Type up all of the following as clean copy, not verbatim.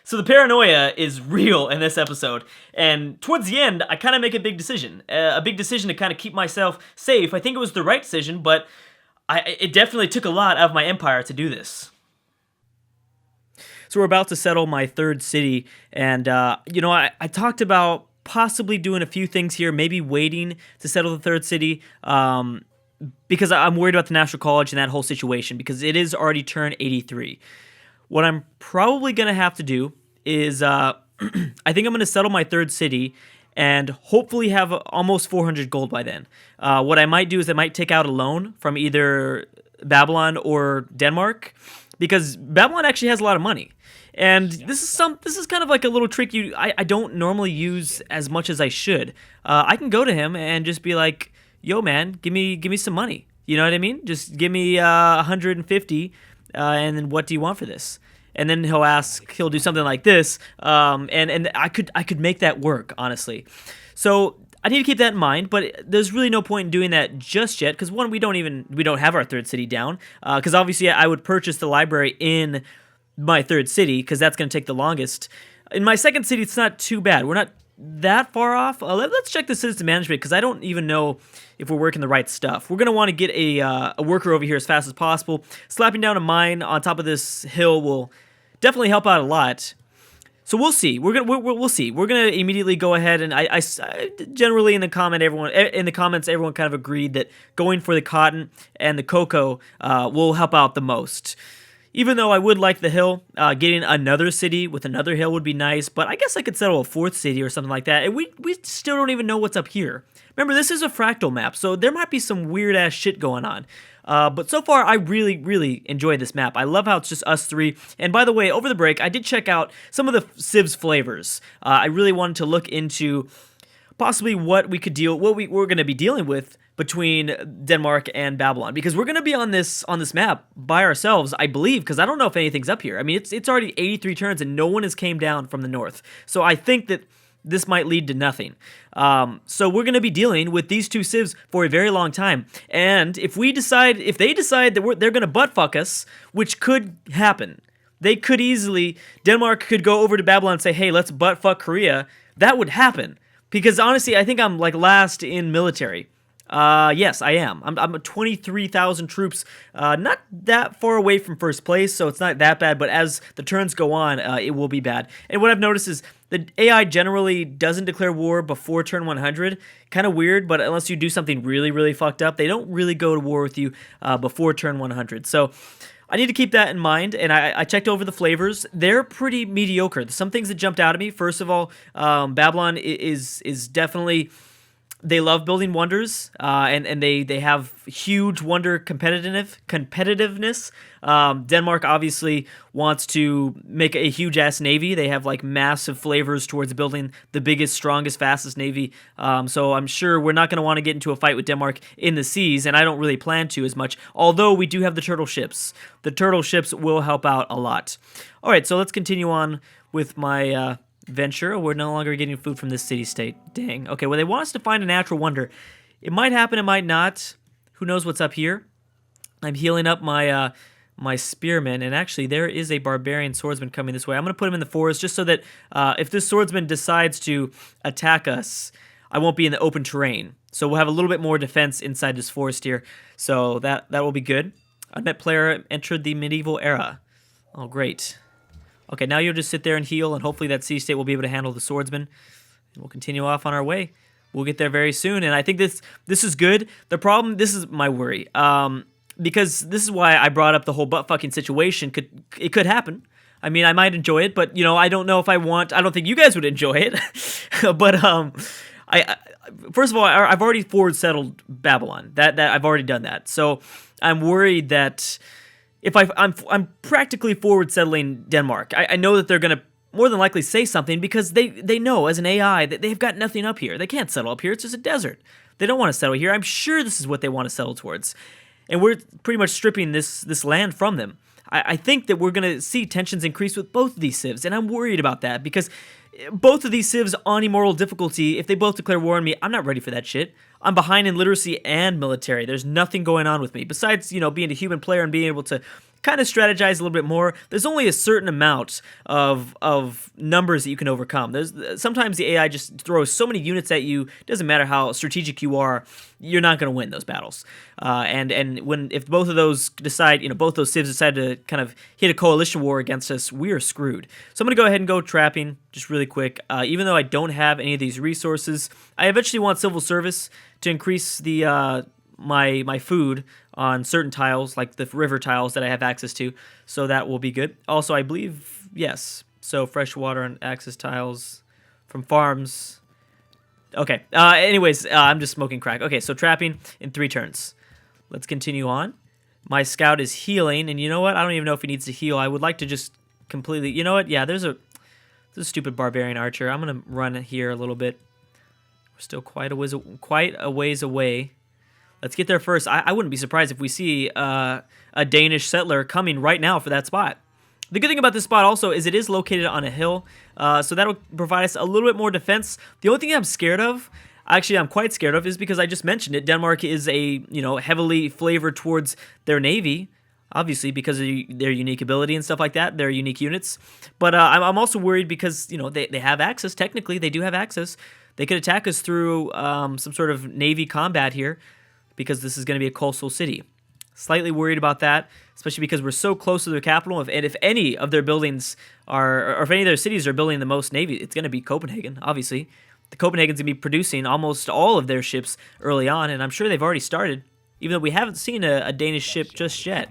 So the paranoia is real in this episode, and towards the end, I kind of make a big decision to kind of keep myself safe. I think it was the right decision, but it definitely took a lot out of my empire to do this. So we're about to settle my third city, and I talked about possibly doing a few things here, maybe waiting to settle the third city, because I'm worried about the National College and that whole situation, because it is already turned 83. What I'm probably going to have to do is I think I'm going to settle my third city and hopefully have almost 400 gold by then. What I might do is I might take out a loan from either Babylon or Denmark, because Babylon actually has a lot of money. And this is kind of like a little trick I don't normally use as much as I should. I can go to him and just be like, "Yo, man, give me some money." You know what I mean? Just give me 150, and then what do you want for this? And then he'll do something like this, and I could make that work, honestly. So I need to keep that in mind, but there's really no point in doing that just yet, because one, we don't have our third city down, because obviously I would purchase the library in my third city, because that's going to take the longest. In my second city, it's not too bad. We're not that far off. Let's check the citizen management, because I don't even know if we're working the right stuff. We're going to want to get a worker over here as fast as possible. Slapping down a mine on top of this hill will definitely help out a lot. So we'll see. We'll see. We're gonna immediately go ahead, and I generally in the comments, everyone kind of agreed that going for the cotton and the cocoa will help out the most. Even though I would like the hill, getting another city with another hill would be nice, but I guess I could settle a fourth city or something like that. And we still don't even know what's up here. Remember, this is a fractal map, so there might be some weird-ass shit going on. But so far, I really, really enjoy this map. I love how it's just us three. And by the way, over the break, I did check out some of the Civ's flavors. I really wanted to look into possibly what we're going to be dealing with between Denmark and Babylon, because we're going to be on this map by ourselves, I believe, because I don't know if anything's up here. I mean, it's already 83 turns and no one has came down from the north. So I think that this might lead to nothing. So we're going to be dealing with these two civs for a very long time. And if they decide that they're going to butt fuck us, which could happen, Denmark could go over to Babylon and say, "Hey, let's butt fuck Korea." That would happen. Because honestly, I think I'm like last in military. Yes, I am. I'm 23,000 troops, not that far away from first place, so it's not that bad, but as the turns go on, it will be bad. And what I've noticed is the AI generally doesn't declare war before turn 100. Kind of weird, but unless you do something really, really fucked up, they don't really go to war with you before turn 100. So I need to keep that in mind, and I checked over the flavors. They're pretty mediocre. Some things that jumped out at me, first of all, Babylon is definitely... They love building wonders, and they have huge wonder competitiveness. Denmark obviously wants to make a huge-ass navy. They have, like, massive flavors towards building the biggest, strongest, fastest navy. So I'm sure we're not going to want to get into a fight with Denmark in the seas, and I don't really plan to as much, although we do have the turtle ships. The turtle ships will help out a lot. All right, so let's continue on with my... venture. We're no longer getting food from this city-state. Dang. Okay, well, they want us to find a natural wonder. It might happen, it might not. Who knows what's up here? I'm healing up my my spearmen, and actually, there is a barbarian swordsman coming this way. I'm going to put him in the forest just so that if this swordsman decides to attack us, I won't be in the open terrain. So we'll have a little bit more defense inside this forest here. So that will be good. Unmet player entered the medieval era. Oh, great. Okay, now you'll just sit there and heal, and hopefully that sea state will be able to handle the swordsman. And we'll continue off on our way. We'll get there very soon, and I think this is good. The problem, this is my worry, because this is why I brought up the whole butt-fucking situation. It could happen. I mean, I might enjoy it, but, you know, I don't know if I don't think you guys would enjoy it. But, first of all, I've already forward settled Babylon. That I've already done that. So I'm worried that... If I'm practically forward settling Denmark, I know that they're going to more than likely say something, because they know as an AI that they've got nothing up here. They can't settle up here. It's just a desert. They don't want to settle here. I'm sure this is what they want to settle towards. And we're pretty much stripping this land from them. I think that we're going to see tensions increase with both of these civs, and I'm worried about that, because both of these civs on Immortal difficulty, if they both declare war on me, I'm not ready for that shit. I'm behind in literacy and military. There's nothing going on with me besides, you know, being a human player and being able to kind of strategize a little bit more. There's only a certain amount of numbers that you can overcome. There's sometimes the AI just throws so many units at you. It doesn't matter how strategic you are, you're not going to win those battles. And if both of those decide, both those civs decide to kind of hit a coalition war against us, we are screwed. So I'm going to go ahead and go trapping just really quick. Even though I don't have any of these resources, I eventually want civil service to increase the my food on certain tiles, like the river tiles that I have access to, so that will be good. Also, I believe, yes, so fresh water and access tiles from farms. Okay, anyways, I'm just smoking crack. Okay, so trapping in 3 turns. Let's continue on. My scout is healing, and you know what? I don't even know if he needs to heal. I would like to just completely, you know what? Yeah, there's a stupid barbarian archer. I'm going to run here a little bit. We're still quite a ways away. Let's get there first. I wouldn't be surprised if we see a Danish settler coming right now for that spot. The good thing about this spot also is it is located on a hill, so that'll provide us a little bit more defense. The only thing I'm scared of, actually I'm quite scared of, is because I just mentioned it. Denmark is heavily flavored towards their navy, obviously because of their unique ability and stuff like that, their unique units. But I'm also worried because they have access. Technically, they do have access. They could attack us through some sort of navy combat here, because this is going to be a coastal city. Slightly worried about that, especially because we're so close to their capital. And if any of their buildings or if any of their cities are building the most navy, it's going to be Copenhagen, obviously. The Copenhagen's going to be producing almost all of their ships early on, and I'm sure they've already started, even though we haven't seen a Danish ship just yet.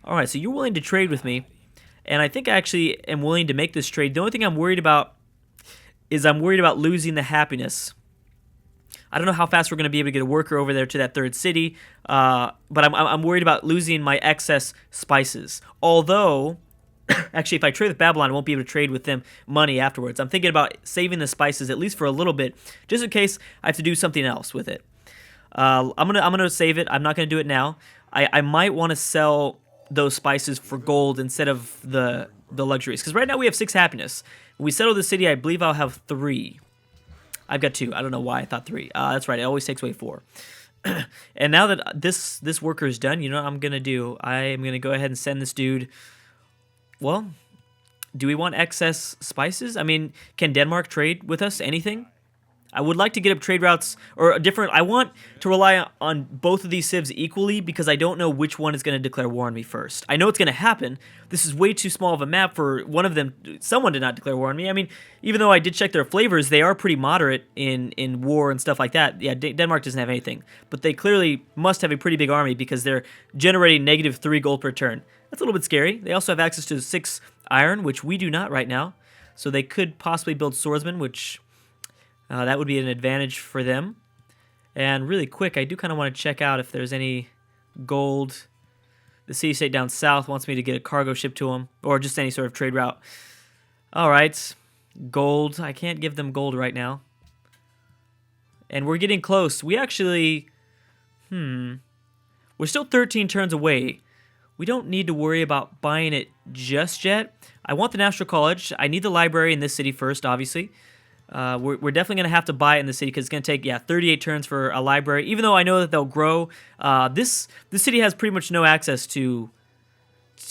All right, so you're willing to trade with me, and I think I actually am willing to make this trade. The only thing I'm worried about is I'm worried about losing the happiness. I don't know how fast we're going to be able to get a worker over there to that 3rd city, but I'm worried about losing my excess spices. Although, actually, if I trade with Babylon, I won't be able to trade with them money afterwards. I'm thinking about saving the spices at least for a little bit, just in case I have to do something else with it. I'm gonna save it. I'm not gonna do it now. I might want to sell those spices for gold instead of the luxuries, because right now we have 6 happiness. When we settle the city, I believe I'll have 3. I've got 2. I don't know why I thought 3. That's right. It always takes away 4. And now that this worker is done, you know what I'm going to do? I am going to go ahead and send this dude. Well, do we want excess spices? I mean, can Denmark trade with us anything? I would like to get up trade routes or different. I want to rely on both of these civs equally because I don't know which one is going to declare war on me first. I know it's going to happen. This is way too small of a map for one of them. Someone did not declare war on me. I mean, even though I did check their flavors, they are pretty moderate in war and stuff like that. Yeah, Denmark doesn't have anything, but they clearly must have a pretty big army because they're generating -3 gold per turn. That's a little bit scary. They also have access to 6 iron, which we do not right now. So they could possibly build swordsmen, which... that would be an advantage for them. And really quick, I do kind of want to check out if there's any gold. The city-state down south wants me to get a cargo ship to them, or just any sort of trade route. All right, gold. I can't give them gold right now. And we're getting close. We actually... We're still 13 turns away. We don't need to worry about buying it just yet. I want the National College. I need the library in this city first, obviously. We're definitely going to have to buy it in the city because it's going to take, 38 turns for a library. Even though I know that they'll grow, this city has pretty much no access to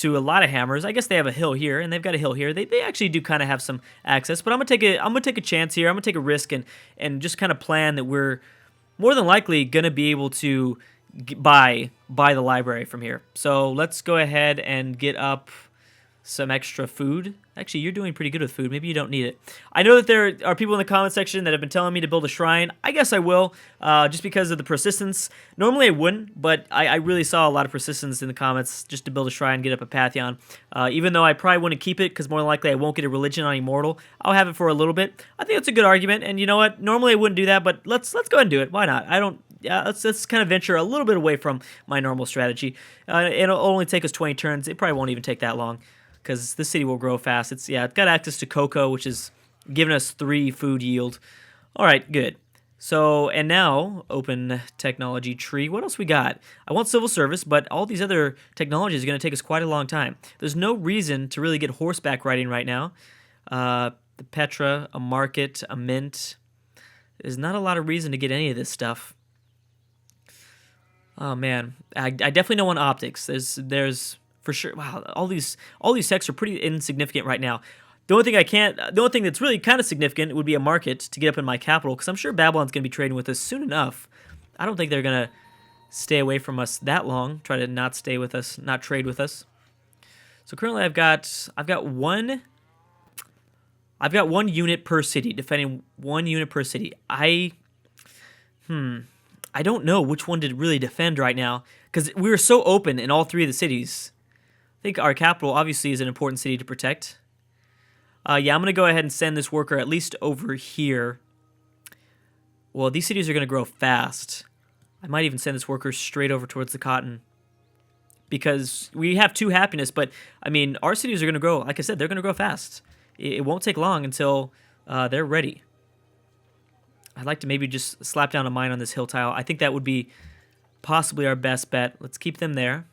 a lot of hammers. I guess they have a hill here, and they've got a hill here. They actually do kind of have some access, but I'm gonna take a chance here. I'm gonna take a risk and just kind of plan that we're more than likely gonna be able to buy the library from here. So let's go ahead and get up some extra food. Actually, you're doing pretty good with food. Maybe you don't need it. I know that there are people in the comment section that have been telling me to build a shrine. I guess I will, just because of the persistence. Normally I wouldn't, but I really saw a lot of persistence in the comments just to build a shrine, get up a pantheon. Even though I probably wouldn't keep it, because more than likely I won't get a religion on Immortal. I'll have it for a little bit. I think that's a good argument, and you know what? Normally I wouldn't do that, but let's go ahead and do it. Why not? Let's kind of venture a little bit away from my normal strategy. It'll only take us 20 turns. It probably won't even take that long, because this city will grow fast. It's got access to cocoa, which is giving us 3 food yield. All right, good. So, and now, open technology tree. What else we got? I want civil service, but all these other technologies are going to take us quite a long time. There's no reason to really get horseback riding right now. The Petra, a market, a mint. There's not a lot of reason to get any of this stuff. Oh, man. I definitely don't want optics. There's for sure. Wow, all these techs are pretty insignificant right now. The only thing that's really kind of significant would be a market to get up in my capital, because I'm sure Babylon's going to be trading with us soon enough. I don't think they're going to stay away from us that long, try to not stay with us, not trade with us. So currently I've got one unit per city, defending 1 unit per city. I don't know which one to really defend right now, because we were so open in all 3 of the cities. I think our capital obviously is an important city to protect. Yeah, I'm going to go ahead and send this worker at least over here. Well, these cities are going to grow fast. I might even send this worker straight over towards the cotton, because we have 2 happiness, but, I mean, our cities are going to grow. Like I said, they're going to grow fast. It won't take long until they're ready. I'd like to maybe just slap down a mine on this hill tile. I think that would be possibly our best bet. Let's keep them there.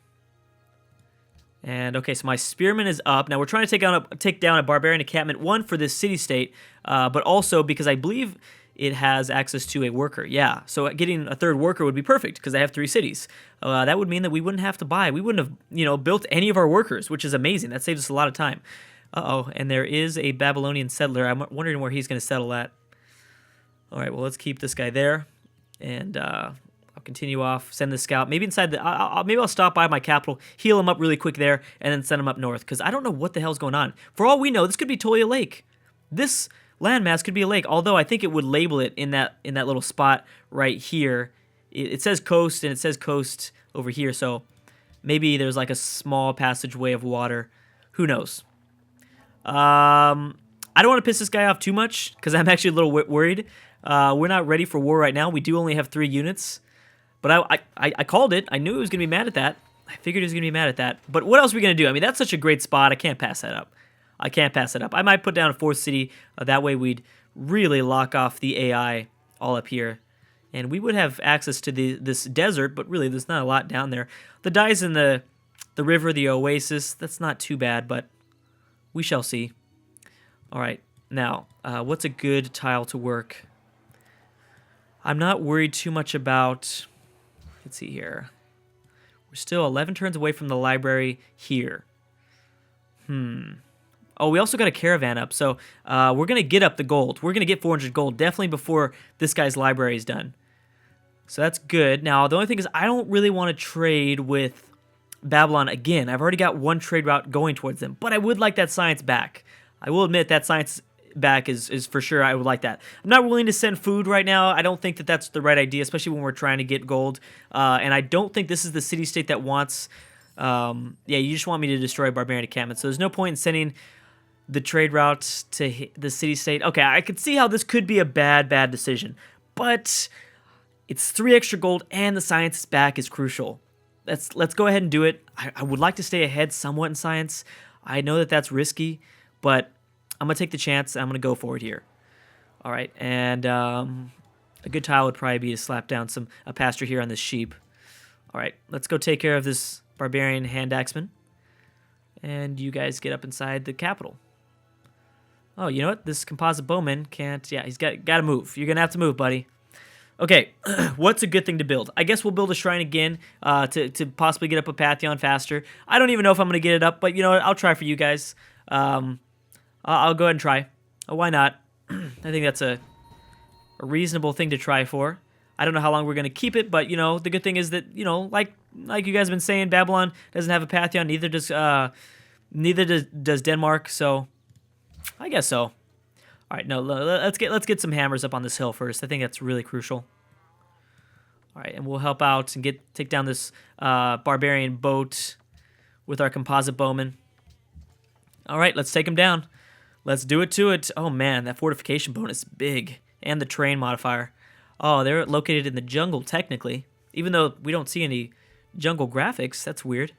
And okay, so my spearman is up. Now we're trying to take down a barbarian encampment, one for this city-state, but also because I believe it has access to a worker. Yeah, so getting a 3rd worker would be perfect because I have 3 cities. That would mean that we wouldn't have to buy. We wouldn't have, built any of our workers, which is amazing. That saves us a lot of time. Uh-oh, and there is a Babylonian settler. I'm wondering where he's going to settle at. All right, well, let's keep this guy there, and I'll continue off, send the scout. Maybe inside the... maybe I'll stop by my capital, heal him up really quick there, and then send him up north, because I don't know what the hell's going on. For all we know, this could be totally a lake. This landmass could be a lake, although I think it would label it in that little spot right here. It says coast, and it says coast over here, so maybe there's like a small passageway of water. Who knows? I don't want to piss this guy off too much, because I'm actually a little worried. We're not ready for war right now. We do only have 3 units. But I called it. I knew he was going to be mad at that. I figured he was going to be mad at that. But what else are we going to do? I mean, that's such a great spot. I can't pass that up. I might put down a 4th city. That way we'd really lock off the AI all up here. And we would have access to this desert, but really there's not a lot down there. The dyes in the river, the oasis, that's not too bad, but we shall see. All right, now, what's a good tile to work? I'm not worried too much about... Let's see here. We're still 11 turns away from the library here. Oh, we also got a caravan up, so we're going to get up the gold. We're going to get 400 gold, definitely before this guy's library is done. So that's good. Now, the only thing is I don't really want to trade with Babylon again. I've already got 1 trade route going towards them, but I would like that science back. I will admit that science back is for sure. I would like that. I'm not willing to send food right now. I don't think that that's the right idea, especially when we're trying to get gold. And I don't think this is the city-state that wants... yeah, you just want me to destroy barbarian encampments. So there's no point in sending the trade route to the city-state. Okay, I could see how this could be a bad decision. But it's 3 extra gold and the science back is crucial. Let's go ahead and do it. I would like to stay ahead somewhat in science. I know that that's risky, but I'm going to take the chance. I'm going to go forward here. All right, and a good tile would probably be to slap down a pasture here on this sheep. All right, let's go take care of this barbarian hand axeman. And you guys get up inside the capital. Oh, you know what? This composite bowman can't... Yeah, he's got to move. You're going to have to move, buddy. Okay, what's a good thing to build? I guess we'll build a shrine again to possibly get up a Pantheon faster. I don't even know if I'm going to get it up, but you know what? I'll try for you guys. I'll go ahead and try. Oh, why not? I think that's a reasonable thing to try for. I don't know how long we're going to keep it, but, the good thing is that, like you guys have been saying, Babylon doesn't have a Pantheon, neither does Denmark, so I guess so. All right, no, let's get some hammers up on this hill first. I think that's really crucial. All right, and we'll help out and take down this barbarian boat with our composite bowman. All right, let's take him down. Let's do it to it. Oh, man, that fortification bonus is big. And the terrain modifier. Oh, they're located in the jungle, technically. Even though we don't see any jungle graphics. That's weird.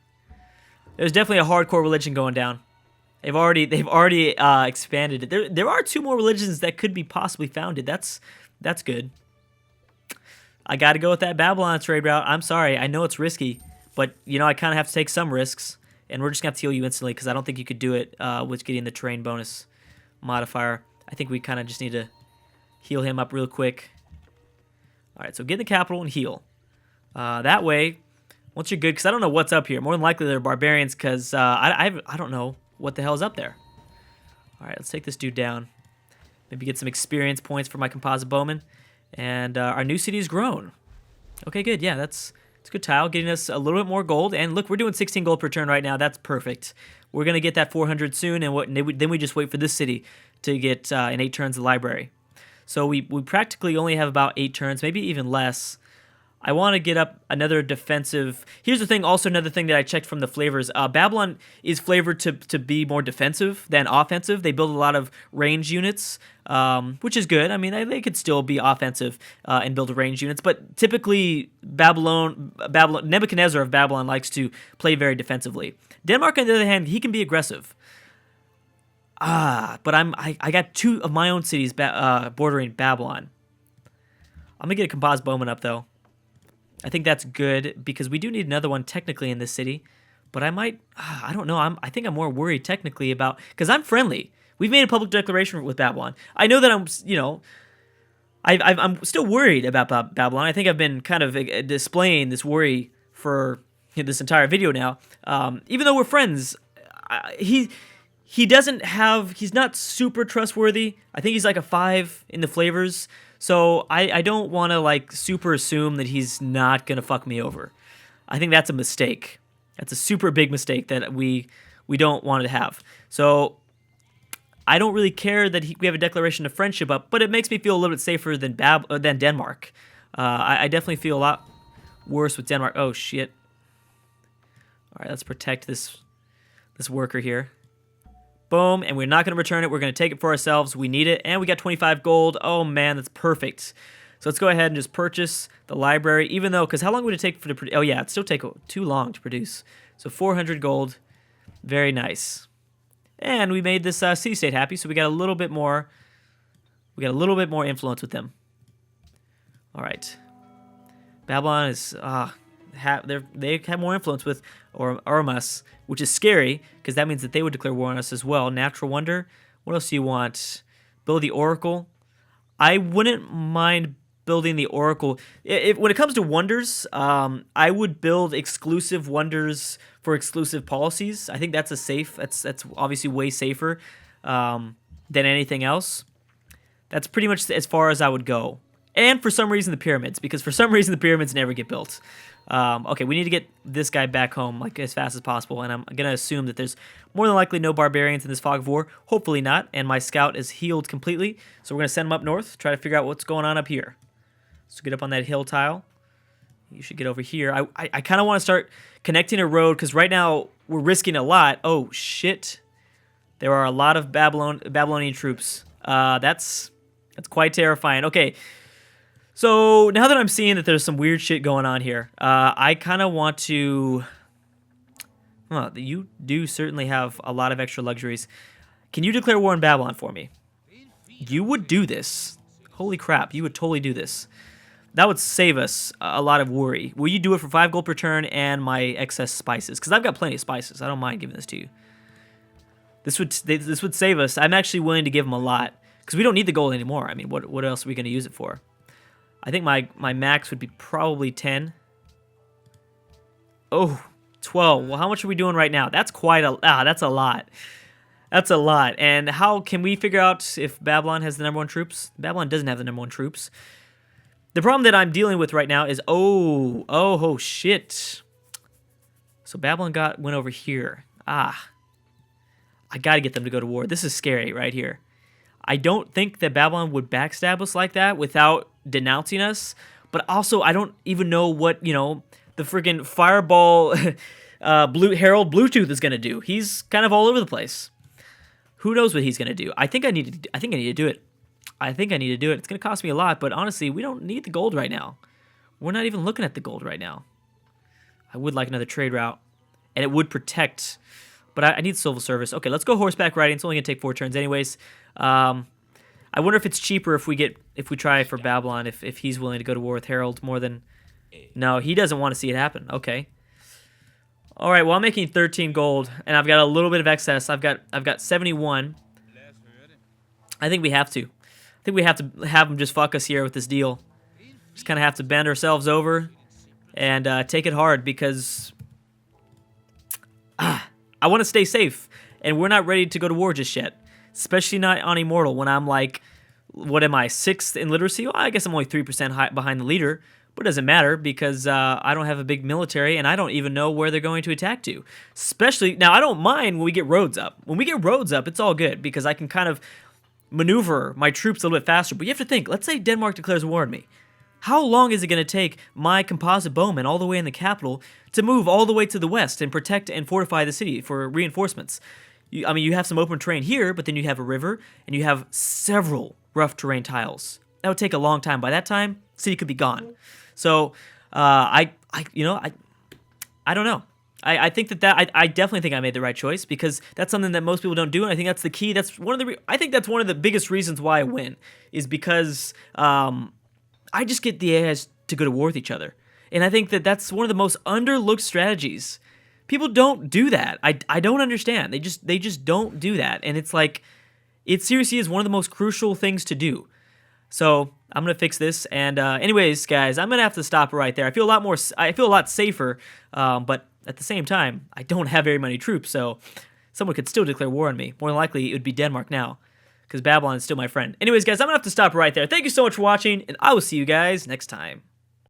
There's definitely a hardcore religion going down. They've already expanded it. There are 2 more religions that could be possibly founded. That's good. I got to go with that Babylon trade route. I'm sorry. I know it's risky. But, I kind of have to take some risks. And we're just going to have to heal you instantly because I don't think you could do it with getting the terrain bonus modifier. I think we kind of just need to heal him up real quick. All right, so get in the capital and heal. That way, Once you're good, because I don't know what's up here. More than likely they're barbarians, because I don't know what the hell's up there. All right, let's take this dude down. Maybe get some experience points for my composite bowman. And our new city has grown. Okay, good. Yeah, it's a good tile, getting us a little bit more gold. And look, we're doing 16 gold per turn right now. That's perfect. We're going to get that 400 soon, and then we just wait for this city to get in 8 turns the library. So we practically only have about 8 turns, maybe even less. I want to get up another defensive. Here's the thing, also another thing that I checked from the flavors. Babylon is flavored to be more defensive than offensive. They build a lot of range units, which is good. I mean, they could still be offensive and build range units, but typically Nebuchadnezzar of Babylon likes to play very defensively. Denmark, on the other hand, he can be aggressive. But I got 2 of my own cities bordering Babylon. I'm gonna get a composite bowman up though. I think that's good because we do need another one technically in this city, but I don't know. I think I'm more worried technically about, because I'm friendly. We've made a public declaration with Babylon. I know that I'm still worried about Babylon. I think I've been kind of displaying this worry for this entire video now. Even though we're friends, he's not super trustworthy. I think he's like a 5 in the flavors. So I don't want to like super assume that he's not going to fuck me over. I think that's a mistake. That's a super big mistake that we don't want to have. So I don't really care that we have a declaration of friendship up, but it makes me feel a little bit safer than Denmark. I definitely feel a lot worse with Denmark. Oh, shit. All right, let's protect this worker here. Boom, and we're not going to return it. We're going to take it for ourselves. We need it, and we got 25 gold. Oh, man, that's perfect. So let's go ahead and just purchase the library, even though, because how long would it take for to? Oh, yeah, it'd still take too long to produce. So 400 gold. Very nice. And we made this city-state happy, so we got a little bit more. We got a little bit more influence with them. All right. Babylon is they have more influence with Ormus, which is scary because that means that they would declare war on us as well. Natural wonder. What else do you want? Build the oracle. I wouldn't mind building the oracle. When it comes to wonders, I would build exclusive wonders for exclusive policies. I think that's that's obviously way safer than anything else. That's pretty much as far as I would go. And for some reason the pyramids, because for some reason the pyramids never get built. Okay, we need to get this guy back home like as fast as possible, and I'm going to assume that there's more than likely no barbarians in this fog of war. Hopefully not, and my scout is healed completely, so we're going to send him up north, try to figure out what's going on up here. So get up on that hill tile. You should get over here. I kind of want to start connecting a road, because right now we're risking a lot. Oh, shit. There are a lot of Babylonian troops. That's quite terrifying. Okay. So now that I'm seeing that there's some weird shit going on here, I kind of want to... you do certainly have a lot of extra luxuries. Can you declare war on Babylon for me? You would do this. Holy crap, you would totally do this. That would save us a lot of worry. Will you do it for 5 gold per turn and my excess spices? Because I've got plenty of spices. I don't mind giving this to you. This would save us. I'm actually willing to give them a lot. Because we don't need the gold anymore. I mean, what else are we going to use it for? I think my max would be probably 10. Oh, 12. Well, how much are we doing right now? That's that's a lot. That's a lot. And how can we figure out if Babylon has the #1 troops? Babylon doesn't have the #1 troops. The problem that I'm dealing with right now is, oh shit. So Babylon went over here. I got to get them to go to war. This is scary right here. I don't think that Babylon would backstab us like that without denouncing us, but also I don't even know what, the freaking fireball Harold Bluetooth is going to do. He's kind of all over the place. Who knows what he's going to do? I think I need to do it. I think I need to do it. It's going to cost me a lot, but honestly, we don't need the gold right now. We're not even looking at the gold right now. I would like another trade route, and it would protect, but I need civil service. Okay, let's go horseback riding. It's only going to take 4 turns anyways. I wonder if it's cheaper if we try for Babylon, if he's willing to go to war with Harold more than... No, he doesn't want to see it happen. Okay. All right, well, I'm making 13 gold, and I've got a little bit of excess. I've got 71. I think we have to. I think we have to have him just fuck us here with this deal. Just kind of have to bend ourselves over, and take it hard because I want to stay safe, and we're not ready to go to war just yet. Especially not on Immortal when I'm like, what am I, 6th in literacy? Well, I guess I'm only 3% behind the leader, but it doesn't matter because I don't have a big military, and I don't even know where they're going to attack to. Especially, now I don't mind when we get roads up. When we get roads up, it's all good because I can kind of maneuver my troops a little bit faster. But you have to think, let's say Denmark declares war on me. How long is it going to take my composite bowmen all the way in the capital to move all the way to the west and protect and fortify the city for reinforcements? I mean, you have some open terrain here, but then you have a river, and you have several rough terrain tiles. That would take a long time. By that time, the city could be gone. So, I don't know. I think I definitely think I made the right choice because that's something that most people don't do, and I think that's the key. That's I think that's one of the biggest reasons why I win is because I just get the AIs to go to war with each other, and I think that that's one of the most underlooked strategies. People don't do that. I don't understand. They just don't do that, and it's like it seriously is one of the most crucial things to do. So I'm gonna fix this. And anyways, guys, I'm gonna have to stop right there. I feel a lot safer, but at the same time, I don't have very many troops, so someone could still declare war on me. More than likely, it would be Denmark now, because Babylon is still my friend. Anyways, guys, I'm gonna have to stop right there. Thank you so much for watching, and I will see you guys next time.